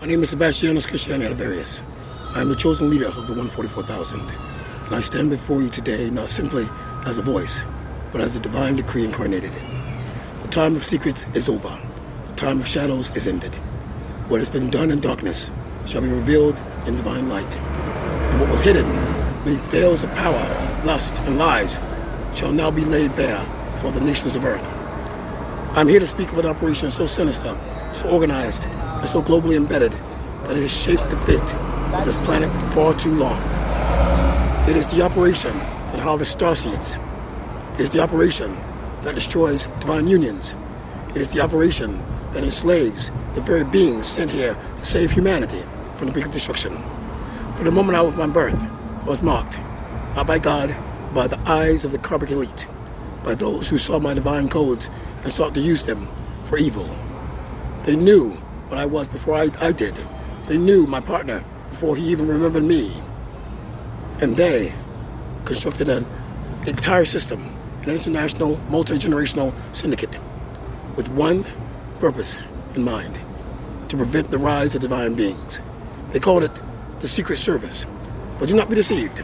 name is Sebastianos Christian Advarius. I am the chosen leader of the 144,000, and I stand before you today not simply as a voice, but as a divine decree incarnated. The time of secrets is over. The time of shadows is ended. What has been done in darkness shall be revealed in divine light. And what was hidden beneath veils of power, lust, and lies shall now be laid bare before the nations of earth. I'm here to speak of an operation so sinister, so organized, and so globally embedded that it has shaped the fate of this planet for far too long. It is the operation that harvests starseeds. It is the operation that destroys divine unions. It is the operation that enslaves the very beings sent here to save humanity from the brink of destruction. From the moment of my birth, I was marked, not by God, but by the eyes of the karmic elite, by those who saw my divine codes and sought to use them for evil. They knew what I was before I did. They knew my partner before he even remembered me. And they constructed an entire system, an international, multi-generational syndicate with one purpose in mind: to prevent the rise of divine beings. They called it the Secret Service. But do not be deceived.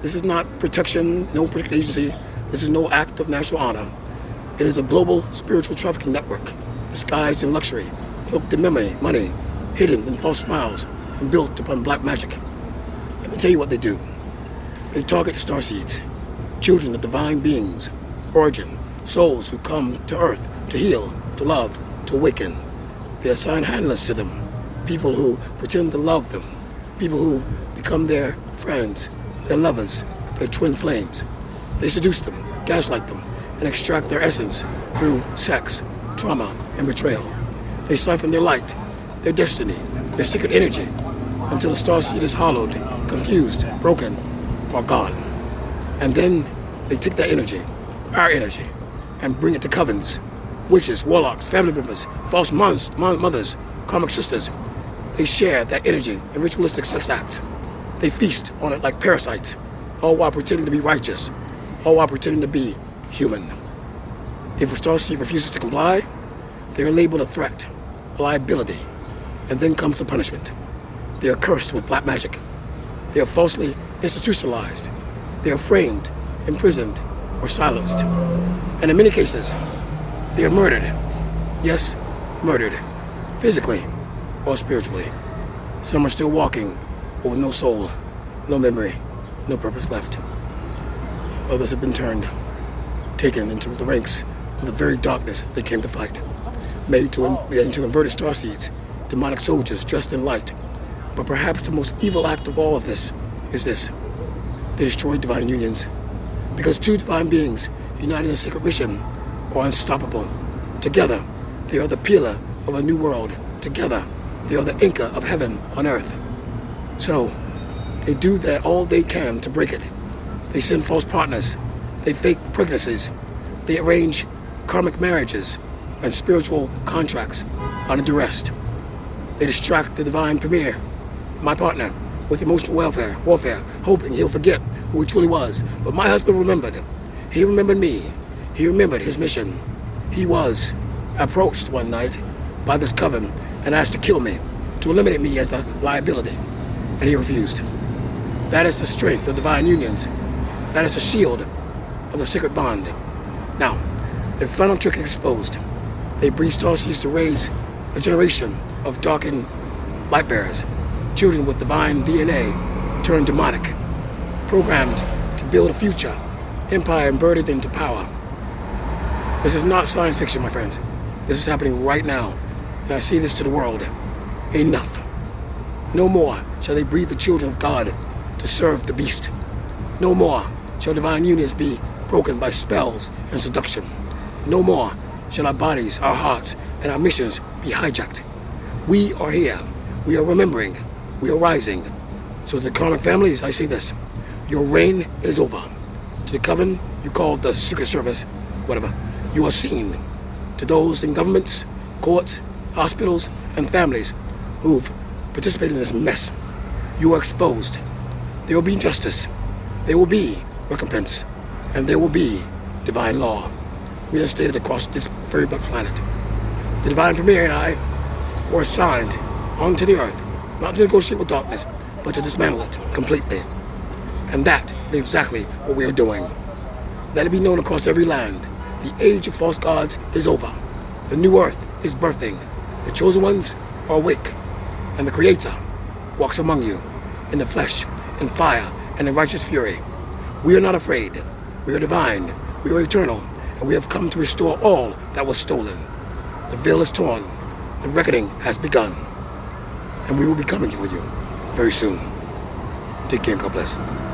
This is not protection, no particular agency. This is no act of national honor. It is a global spiritual trafficking network, disguised in luxury, cloaked in money, hidden in false smiles, and built upon black magic. Let me tell you what they do. They target starseeds, children of divine beings, origin, souls who come to earth to heal, to love, to awaken. They assign handlers to them, people who pretend to love them, people who become their friends, their lovers, their twin flames. They seduce them, gaslight them, and extract their essence through sex, trauma, and betrayal. They siphon their light, their destiny, their secret energy, until the starseed is hollowed, confused, broken, or gone. And then they take that energy, our energy, and bring it to covens, witches, warlocks, family members, false mothers, karmic sisters. They share that energy in ritualistic sex acts. They feast on it like parasites, all while pretending to be righteous, all while pretending to be human. If a starseed refuses to comply, they are labeled a threat, a liability, and then comes the punishment. They are cursed with black magic. They are falsely institutionalized. They are framed, imprisoned, or silenced. And in many cases, they are murdered. Yes, murdered, physically or spiritually. Some are still walking, but with no soul, no memory, no purpose left. Others have been turned, taken into the ranks of the very darkness they came to fight, made into inverted starseeds, demonic soldiers dressed in light. But perhaps the most evil act of all of this is this: they destroy divine unions. Because two divine beings united in a sacred mission are unstoppable. Together, they are the pillar of a new world. Together, they are the anchor of heaven on earth. So, they do all they can to break it. They send false partners. They fake pregnancies. They arrange karmic marriages and spiritual contracts under duress. They distract the divine premier, my partner, with emotional warfare, hoping he'll forget who he truly was. But my husband remembered. He remembered me. He remembered his mission. He was approached one night by this coven and asked to kill me, to eliminate me as a liability. And he refused. That is the strength of divine unions. That is the shield of the sacred bond. Now, their final trick is exposed. They breed starseeds to raise a generation of darkened light bearers, children with divine DNA turned demonic, programmed to build a future, empire inverted into power. This is not science fiction, my friends. This is happening right now, and I see this to the world. Enough. No more shall they breed the children of God to serve the beast. No more shall divine unions be broken by spells and seduction. No more shall our bodies, our hearts, and our missions be hijacked. We are here. We are remembering. We are rising. So to the karmic families, I say this: your reign is over. To the coven you call the Secret Service, whatever, you are seen. To those in governments, courts, hospitals, and families who've participated in this mess, you are exposed. There will be justice. There will be recompense. And there will be divine law reinstated across this very planet. The divine premier and I were assigned onto the earth, not to negotiate with darkness, but to dismantle it completely. And that is exactly what we are doing. Let it be known across every land. The age of false gods is over. The new earth is birthing. The chosen ones are awake. And the Creator walks among you in the flesh, in fire, and in righteous fury. We are not afraid. We are divine. We are eternal. And we have come to restore all that was stolen. The veil is torn. The reckoning has begun. And we will be coming for you very soon. Take care and God bless.